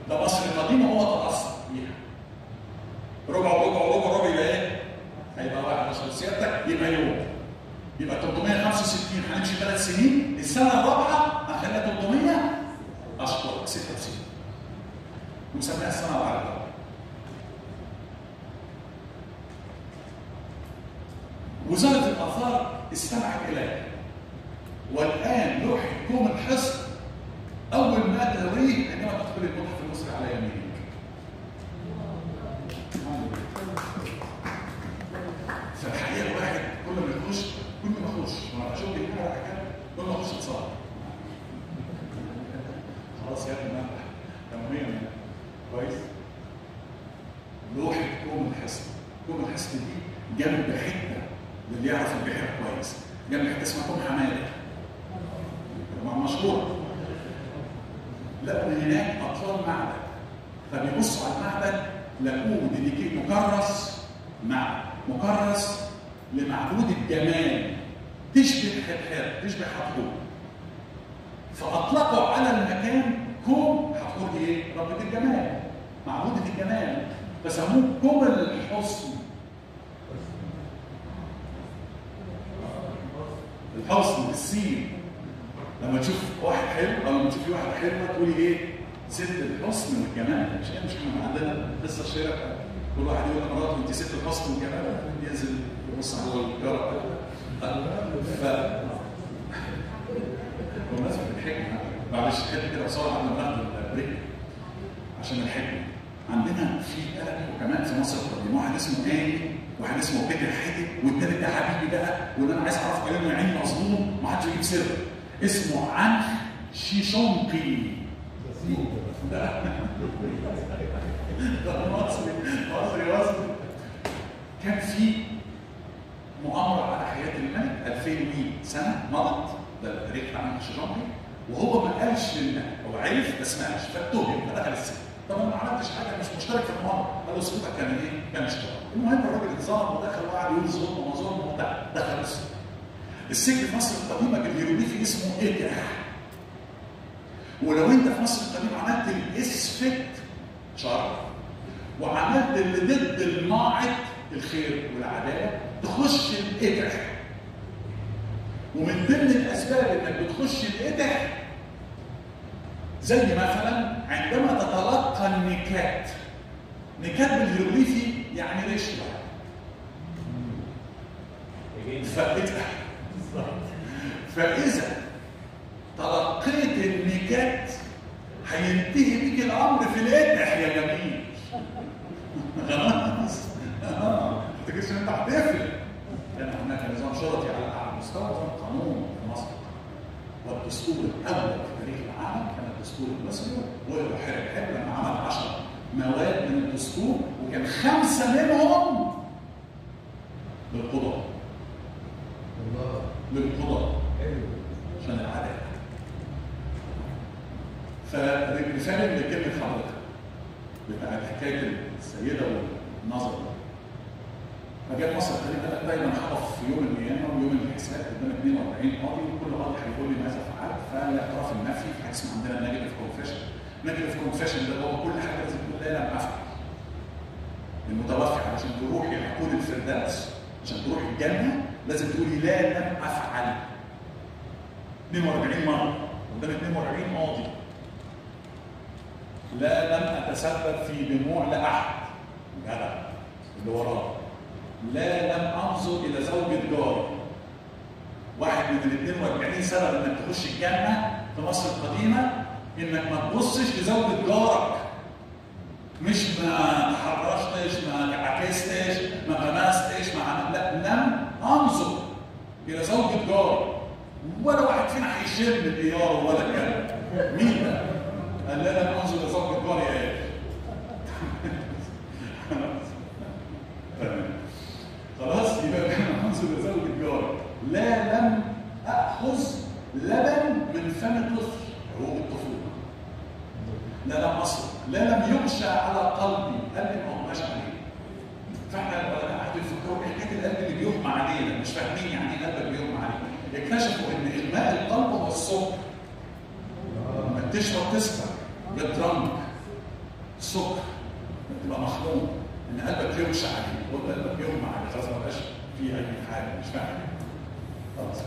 ده مصر القديمه هو تاثر بيها. ربع وربع وربع ربع يبقى ايه؟ هيبقى واحد. عشان سيادتك يبقى يوم. يبقى 365 هنمشي 3 سنين، السنه الرابعه هنخليها 300 اشهر 96 ونسميها السنه العربيه. وزاره الاثار استمعت اليه، والان لوحه كوم الحصن اول ما تهويه عندما تدخل المتحف المصري على يمينك. فالحقيقه الواحد كل ما يخش وانا اشوف الحاجه على حاجه كل ما اخش اتصور. خلاص يا ابني تمام كويس. لوحه كوم الحصن، كوم الحصن دي جنب حته اللي يعرف البحر كويس، جنب حته اسمها كوم حماده مشهوره. لقوا هناك اطلال معبد، فبيبصوا على المعبد لقوه ديكي مكرس، مكرس لمعبود الجمال تشبه حتحور، تشبه حتحور. فاطلقوا على المكان كوم حتحور دي ايه؟ ربة الجمال، معبودة الجمال، فسموه كوم الحسن. الحسن بالسين. لما تشوف واحد حلو او لما تشوفي واحده حلوه تقولي ايه؟ ست الحسن والجمال. مش احنا عندنا قصه شهيره كل واحد يقول لمراته انت ست الحسن والجمال، ينزل يبص على الجاره. بمناسبه الحكمه، معلش حته كده بسرعه قبل ما ناخد البريك عشان الحكمه. عندنا في ثلاث حكماء في مصر القديمه، واحد اسمه اني، واحد اسمه بيتر حاتم، والثالث ده حبيبي بقى واللي انا عايز اعرفه كلامه عيني مظلوم ما حدش يجيب سر. اسمه عنخ شيشونقي. ده مصري. كان في مؤامره على حياه الملك 2000 سنه مضت، ده تاريخ عنخ شيشونقي، وهو ما قالش للملك، هو عرف بس ما قالش، فاتهم فدخل السجن. طب انا ما عملتش حاجه، مش مشترك في المؤامره. قال له صوتك كان ايه؟ كان اشتراك. المهم الراجل اتظلم ودخل وقعد يقول ظلم وما ظلم وبتاع، دخل السجن. السجن في مصر القديمه بالهيروغليفي اسمه إدرح. ولو انت في مصر القديمه عملت الاسفت شر وعملت اللي ضد الماعد الخير والعداله تخش الإدرح. ومن ضمن الاسباب انك بتخش الإدرح زي مثلا عندما تتلقى النكات. نكات بالهيروغليفي يعني رشوه. فإذا تلقيت النكات هينتهي بيك الأمر في الإدح يا جميل. خلاص؟ ما تفتكرش إن أنت هتفرق. كان هناك نظام شرطي على أعلى مستوى، نظام قانون في مصر. والدستور الأول في تاريخ العالم كان الدستور المصري، وحرب لما عمل 10 مواد من الدستور، وكان 5 منهم للقضاء. للقضاء عشان العداله. فالرساله اللي كلمه حضرتك بتاعت حكايه السيده والنظر، فجاء مصر القديمه دايما هقف في يوم القيامه ويوم الحساب قدام 42 قاضي، وكل قاضي هيقول لي ماذا فعلت، فالاعتراف النفي في حاجه اسمها عندنا نيجاتيف كونفيشن. نيجاتيف كونفيشن ده هو كل حاجه لازم تقول لا لم افعل. المتوفي علشان تروحي حقول الفردوس، عشان تروحي الجنه لازم تقولي لا لم افعل 42 مره قدام 42 قاضي. لا لم اتسبب في دموع لاحد، جدع اللي وراه. لا لم انظر الى زوجة جاري. واحد من ال 42 سبب انك تخش الجنه في مصر القديمه انك ما تبصش لزوجة جارك. مش ما تحرشتش، ما عكستش، ما غمستش، لا، لم انظر الى زوجة جاري. ولا واحد فينا هيشم الديار ولا كلب. مين ده؟ قال لا لم انظر الى زوجة جاري يا ايه. خلاص يبقى احنا ننظر الى زوجة جاري. لا لم اخذ لبن من فم طفل، حقوق الطفوله. لا لم اصل، لا لم يغشى على قلبي، قلبي ما هوش عليه. فاحنا قعدوا يفكروا ايه حكايه القلب اللي بيغمى عليه، مش فاهمين يعني ايه قلبك بيغمى عليه. اكتشفوا ان اغماء القلب هو السكر. لما تشرب تسكر، بترنك، السكر تبقى مخنوق ان قلبك يغشى عليه، قلت قلبك يغمى عليه خلاص ما بقاش فيه اي حاجه مش فاهم خلاص.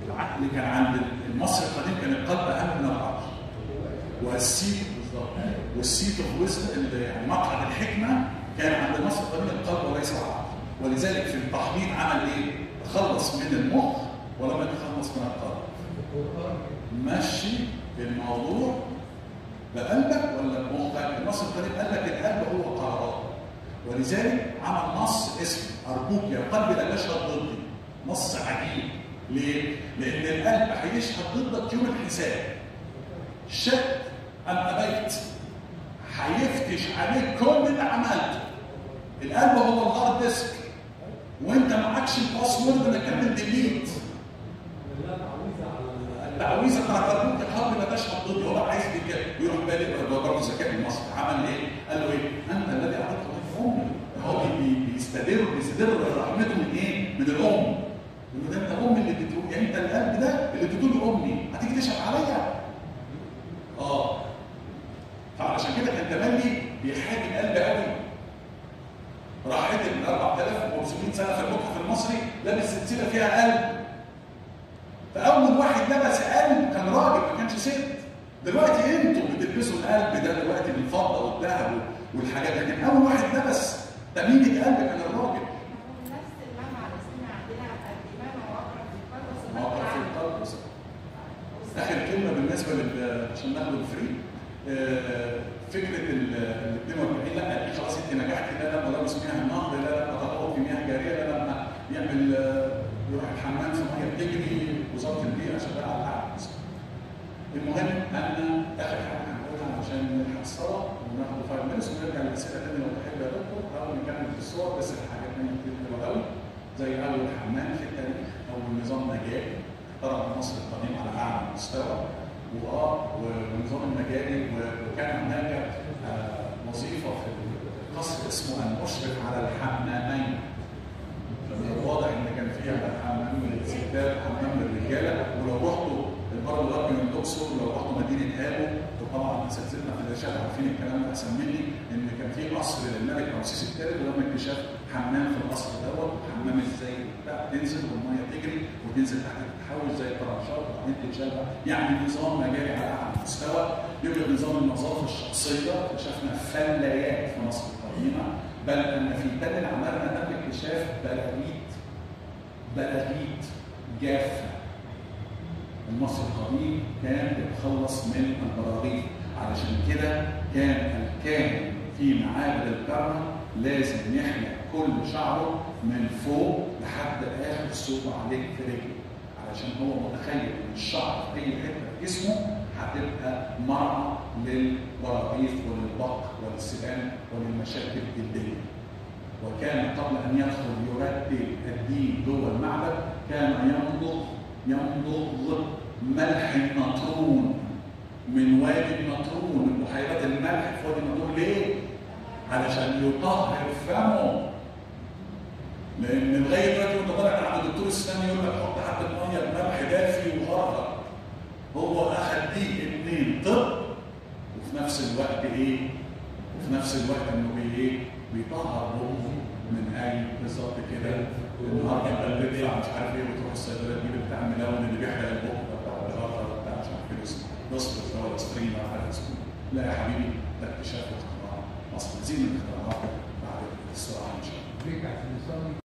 العقل كان عند المصري القديم كان القلب اهم من العقل. والسيت بالظبط والسيت اوف ويزدم يعني مقعد الحكمه كان عند المصري القديم القلب وليس العقل. ولذلك في التحضير عمل ايه؟ تخلص من المخ ولم يتخلص من القلب. مشي الموضوع بقلبك ولا بمخك؟ المصري القديم قال لك القلب هو قرارات. ولذلك عمل نص اسمه ارجوك يا قلبي لا تشهد ضدي. نص عجيب. ليه؟ لأن القلب هيشهد ضدك يوم الحساب. شك أم أبيت هيفتش عليك كل اللي عملته. القلب هو الهارد ديسك وأنت معكش الباسورد اللي كمل ديليت. التعويذة بتاعت أرجوك يا قلبي لا تشهد ضدي. هو عايز يروح بالي برضه ذكاء المصري. عمل إيه؟ قال له إيه؟ أنت الذي أعطيت أمي. هو بيستدر رحمته من إيه؟ من الأم. يقول ده انت امي اللي اديته يعني انت القلب ده اللي اديته لي امي هتيجي تشهد عليا؟ فعشان كده كان تملي بيحاكي القلب قوي. راح حته من 4500 سنه في المتحف المصري لابس سلسله فيها قلب. فاول واحد لبس قلب كان راجل ما كانش ست. دلوقتي انتوا بتلبسوا القلب ده دلوقتي بالفضه والذهب والحاجات دي، لكن اول واحد لبس تميمه قلب كان الراجل. اخر كلمه بالنسبه عشان ناخد الفري فكره ال 42 لا دي خلاص انت نجحتي لا لا ملابس مياه النهر لا لا تطلعوا في مياه جاريه لا لا يعمل يروح الحمام في ميه بتجري وزاره البيئه شغاله على العكس. المهم ان اخر حاجه هنقولها عشان نلحق الصلاه وناخد 5 minutes ونرجع للاسئله تاني لو تحب يا دكتور او نكمل في الصور بس الحاجات تانيه كتير حلوه قوي زي اول حمام في التاريخ او نظام نجاري اخترع مصر القديم على اعلى مستوى ونظام المجاري وكان هناك وظيفه في القصر اسمه المشرف على الحمامين. واضح ان كان فيها حمام للستات وحمام للرجاله. ولو رحتوا البر الغربي من الاقصر ولو رحتوا مدينه ابو وطبعا اساتذتنا في الارشاد عارفين الكلام ده احسن مني ان كان في قصر للملك رمسيس الثالث ولما اكتشاف حمام في القصر دوت حمام ازاي بتاع تنزل والميه تجري وتنزل تحت تتحول زي الطرنشات وبعدين تتشال يعني نظام مجاري على اعلى مستوى. يوجد نظام النظافه الشخصيه اكتشفنا فلايات في مصر القديمه بل ان في تل العمارنه تم اكتشاف بلاغيت جافه. المصري القديم كان بيتخلص من البراغيث علشان كده كان الكاهن في معابد الكرنك لازم يحلق كل شعره من فوق لحد اخر صوبه عليه في رجله علشان هو متخيل ان الشعر في اي حته في جسمه هتبقى مرعى للبراغيث وللبق وللسبان وللمشاكل الجلديه. وكان قبل ان يدخل يرتب الدين جوه المعبد كان يمضغ ملح النطرون من وادي النطرون من بحيرات الملح في وادي النطرون. ليه؟ علشان يطهر فمه. لان لغايه دلوقتي وانت طالع عند الدكتور الاسلامي يقول لك حط حبه ميه بملح دافي وغرق. هو اخذ دي 2 طب وفي نفس الوقت ايه؟ وفي نفس الوقت انه بيطهر بقه من اي بالظبط كده. النهارده انت بتدفع مش عارف ايه وتروح الصيدليه تجيب بتاع الملون اللي بيحرق البق بتاع الغرفه بتاع مش عارف ايه اسمه نصف ولا اسبرين ولا حاجه اسمه. لا يا حبيبي ده اكتشاف واختراع مصر. زين الاختراعات بعد الصراع ان شاء الله.